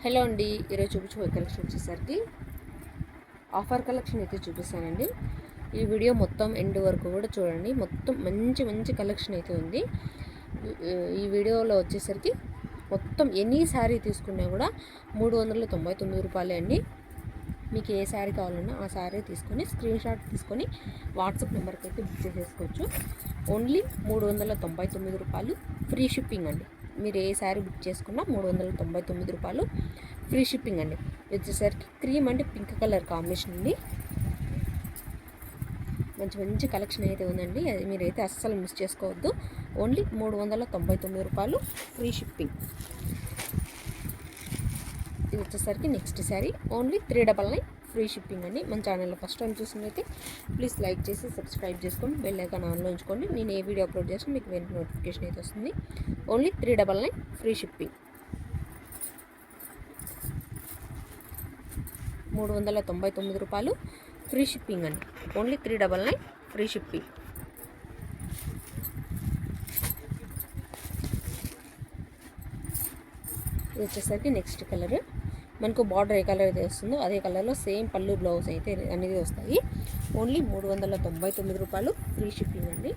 Hello అండి, ఈరోజు చూపించే కలెక్షన్ వచ్చేసరికి ఆఫర్ కలెక్షన్ అయితే చూపిస్తానండి. ఈ వీడియో మొత్తం ఎండ్ వరకు కూడా చూడండి. మొత్తం మంచి మంచి కలెక్షన్ అయితే ఉంది. ఈ వీడియోలో వచ్చేసరికి మొత్తం ఎనీ శారీ తీసుకున్నా కూడా 399 రూపాయలే అండి. మీకు ఏ శారీ కావాలన్నా ఆ శారీ తీసుకొని స్క్రీన్ షాట్ తీసుకొని వాట్సాప్ నెంబర్కి అయితే బుక్ చేసేసుకోవచ్చు. ఓన్లీ 399 రూపాయలు, ఫ్రీ షిప్పింగ్ అండి. మీరు ఏ శారీ బుక్ చేసుకున్నా 399 రూపాయలు, ఫ్రీ షిప్పింగ్ అండి. వచ్చేసరికి క్రీమ్ అంటే పింక్ కలర్ కాంబినేషన్ అండి. మంచి మంచి కలెక్షన్ అయితే ఉందండి. అది మీరైతే అస్సలు మిస్ చేసుకోవద్దు. ఓన్లీ 399 రూపాయలు, ఫ్రీ షిప్పింగ్. ఇది వచ్చేసరికి next sari only 399 free shipping అండి. మన ఛానల్లో ఫస్ట్ టైం చూసినట్లయితే ప్లీజ్ లైక్ చేసి సబ్స్క్రైబ్ చేసుకొని బెల్ ఐకాన్ ఆన్లో ఉంచుకోండి. నేను ఏ వీడియో అప్లోడ్ చేసినా మీకు వెంటనే నోటిఫికేషన్ అయితే వస్తుంది. Only 399 free shipping. 399 రూపాయలు, ఫ్రీ షిప్పింగ్ అండి. Only 399 free shipping. ఇది వచ్చేసరికి నెక్స్ట్ కలర్. మనకు బార్డర్ ఏ కలర్ అయితే వస్తుందో అదే కలర్లో సేమ్ పళ్ళు బ్లౌజ్ అయితే అనేది వస్తాయి. ఓన్లీ 399 రూపాయలు, ఫ్రీ షిప్పింగ్ అండి.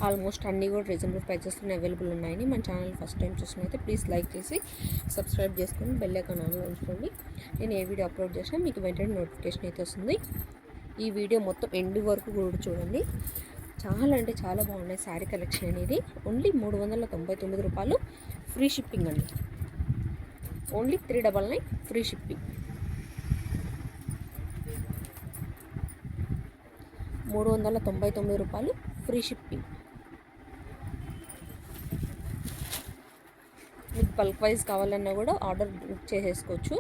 ఆల్మోస్ట్ అన్నీ కూడా రీజనబుల్ ప్రైజెస్లో అవైలబుల్ ఉన్నాయని మన ఛానల్ ఫస్ట్ టైం చూసినైతే ప్లీజ్ లైక్ చేసి సబ్స్క్రైబ్ చేసుకొని బెల్ ఐకాన్ ఆన్లో ఉంచుకోండి. నేను ఏ వీడియో అప్లోడ్ చేసినా మీకు వెంటనే నోటిఫికేషన్ అయితే వస్తుంది. ఈ వీడియో మొత్తం ఎండ్ వరకు కూడా చూడండి. చాలా అంటే చాలా బాగున్నాయి శారీ కలెక్షన్ అనేది. ఓన్లీ 399 రూపాయలు, ఫ్రీ షిప్పింగ్ అండి. Only 399 free shipping. 399 రూపాయలు, ఫ్రీ షిప్పింగ్. మీకు బల్క్ వైజ్ కావాలన్నా కూడా ఆర్డర్ బుక్ చేసేసుకోవచ్చు.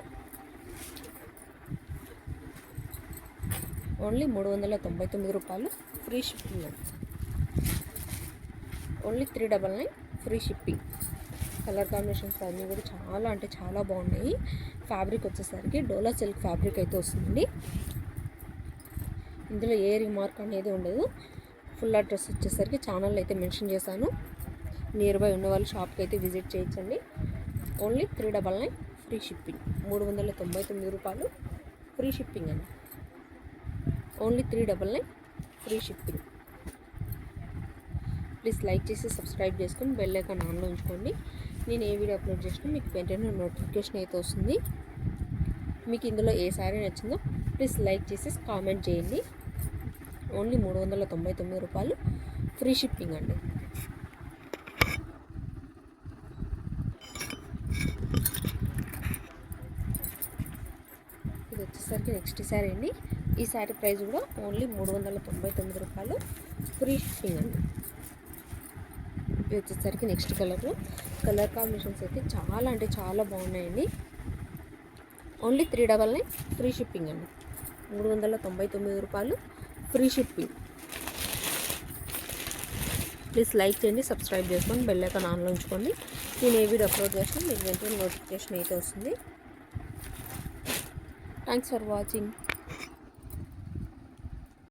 ఓన్లీ 399 రూపాయలు, ఫ్రీ షిప్పింగ్ అండి. Only 399 free shipping. Colour combinations అన్నీ కూడా చాలా అంటే చాలా బాగున్నాయి. ఫ్యాబ్రిక్ వచ్చేసరికి డోలా సిల్క్ ఫ్యాబ్రిక్ అయితే వస్తుందండి. ఇందులో ఏ రిమార్క్ అనేది ఉండదు. ఫుల్ అడ్రస్ వచ్చేసరికి ఛానల్ అయితే మెన్షన్ చేశాను. నియర్ బై ఉన్న వాళ్ళు షాప్కి అయితే విజిట్ చేయొచ్చండి. Only 399 free shipping. 399 రూపాయలు, ఫ్రీ షిప్పింగ్ అండి. Only 399 free shipping. Please like చేసి సబ్స్క్రైబ్ చేసుకొని బెల్ ఐకాన్ ఆన్లో ఉంచుకోండి. నేను ఏ వీడియో అప్లోడ్ చేసినా మీకు వెంటనే నోటిఫికేషన్ అయితే వస్తుంది. మీకు ఇందులో ఏ శారీ నచ్చిందో ప్లీజ్ లైక్ చేసి కామెంట్ చేయండి. ఓన్లీ 399 రూపాయలు, ఫ్రీ షిప్పింగ్ అండి. ఇది వచ్చేసరికి నెక్స్ట్ శారీ అండి. ఈ శారీ ప్రైస్ కూడా ఓన్లీ 399 రూపాయలు, ఫ్రీ షిప్పింగ్ అండి. ఇది వచ్చేసరికి నెక్స్ట్ కలర్ కాంబినేషన్స్ అయితే చాలా అంటే చాలా బాగున్నాయండి. ఓన్లీ 399 ఫ్రీ షిప్పింగ్ అండి. 399 రూపాయలు, ఫ్రీ షిప్పింగ్. ప్లీజ్ లైక్ చేయండి, సబ్స్క్రైబ్ చేసుకొని బెల్ ఐకాన్ ఆన్లో ఉంచుకోండి. నేను ఏ వీడియో అప్లోడ్ చేసినా మీకు వెంటనే నోటిఫికేషన్ అయితే వస్తుంది. Thanks for watching.